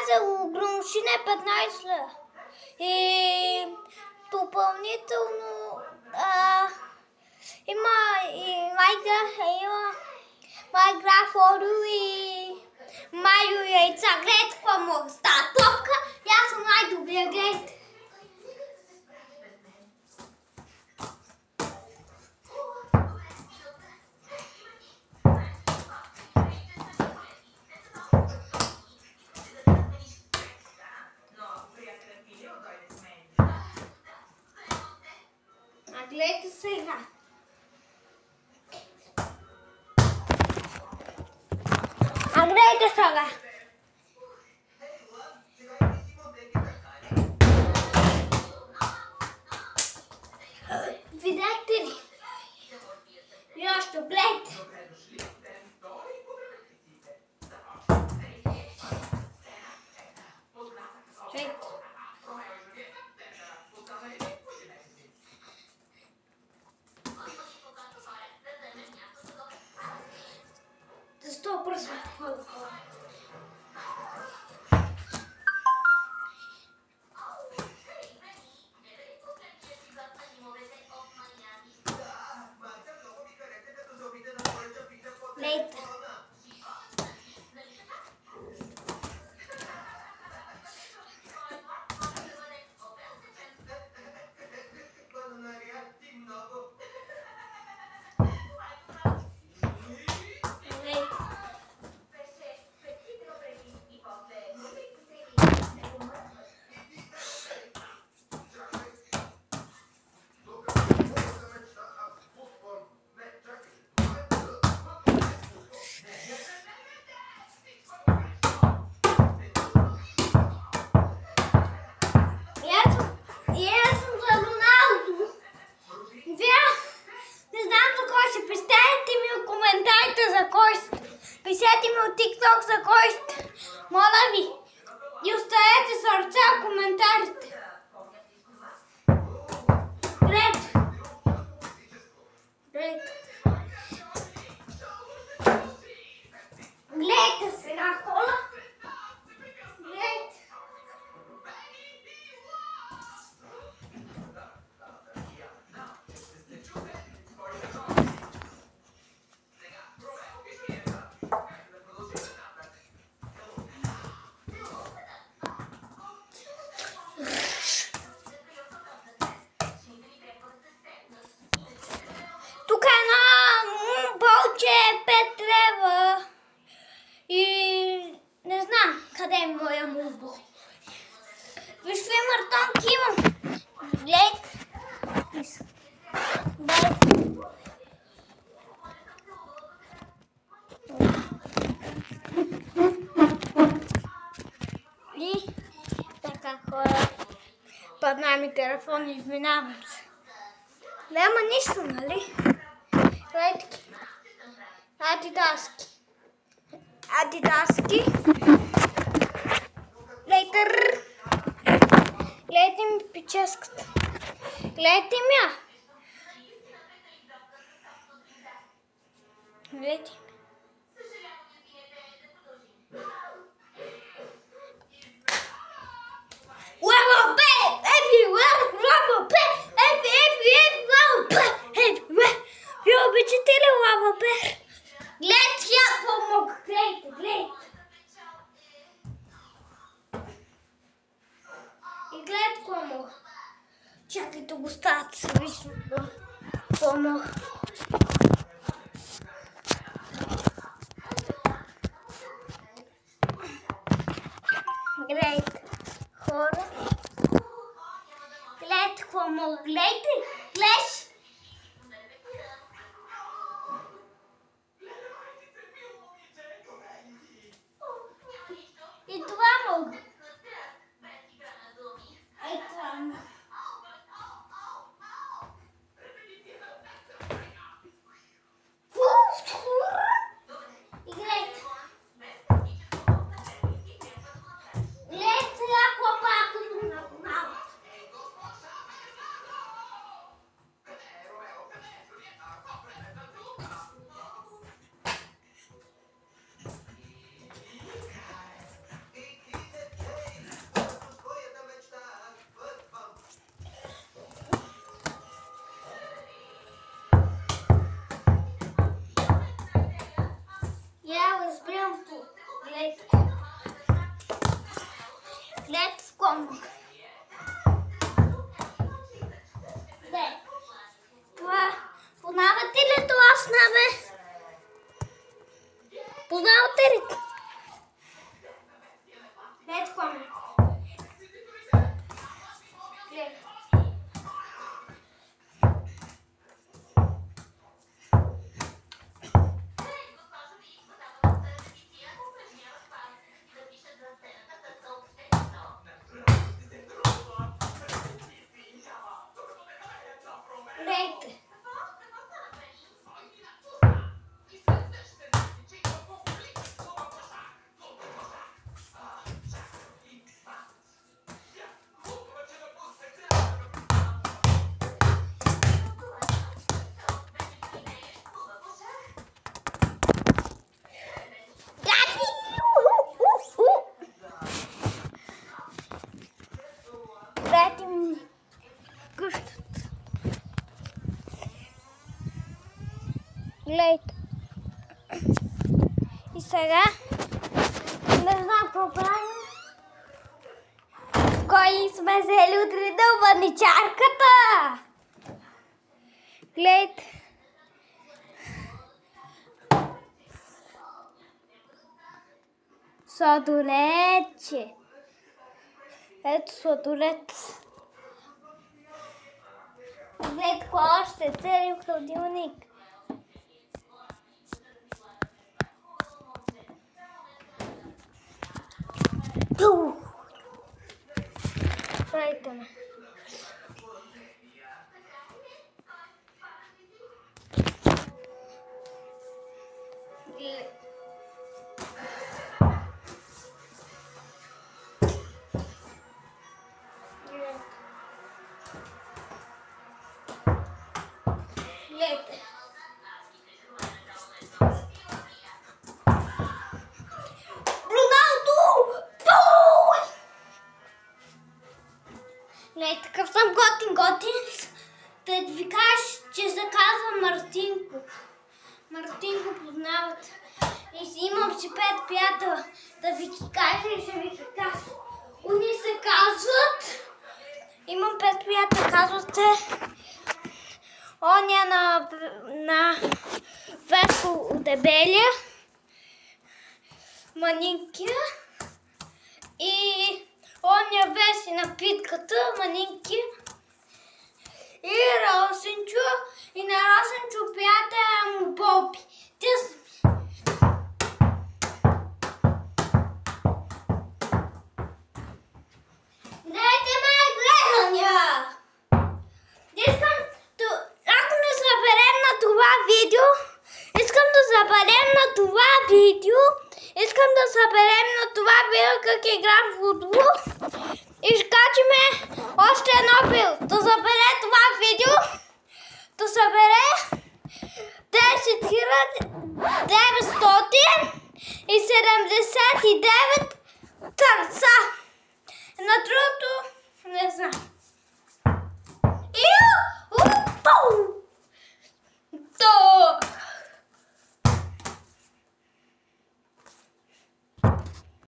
за огромшина 15 лева. И допълнително има и Minecraft Audio и Марио яйца. Гледайте какво мога с тази топка и аз съм най-добрия, гледайте. Гледайте сега. Гледайте сега. Видяхте ли? И още гледайте. Защо пръсвате хора? Лейте. Пишете ми от TikTok за кой сте. Моля ви. И оставете сърца в коментарите. Гледайте сега хора. Гледайте. Тук е едно болче 5 лева и не знам къде е моя мулбол. Виж какви мартонки имам. Гледайте. И така хора. Падна ми телефон и извинявам се. Няма нищо, нали? Гледайте. Адидаски. Гледайте. Гледайте ми печеската. Гледайте ми я. Гледайте ми. Level bed everywhere, level bed everywhere. Ви обичате ли лава бер? Гледайте, я помога. Гледайте. И гледайте какво мога. Чакайте го стават се вижда. Помога. Гледайте. Хора. Гледайте какво мога. Гледайте. Гледаш. И това мога. Ей това мога. И гледайте. Гледайте, ако пак спрям в клетко. Клетко. Де? Това, познавате ли това снабе? Познавате ли? Клетко. Дайте ми къщата. Гледайте. И сега не знам какво правим. Кой сме взели утре до баничарката? Гледайте. Сладолетче. Ето сладолет. Гледайте какво още цели в хладилник. Дайте ме. Гледайте. Не, такъв съм готин. Да ви кажеш, че се казва Мартинко. Мартинко познават. И имам си 5 приятела. Да ви ги кажа и ще ви ги кажа. Уни се казват. Имам 5 приятела. Казват се оня на Веско Дебелия. Манинкия. И оня Веси на питката, Манинки и Росенчо, и на Росенчо приятеля му Боби. Те са Дайте ме гледания! Ако не съберем на това видео, искам да съберем как играм в футбол и ще качиме още едно видео. Да събере това видео, да събере 10 979 търца. На другото не знам. Иу!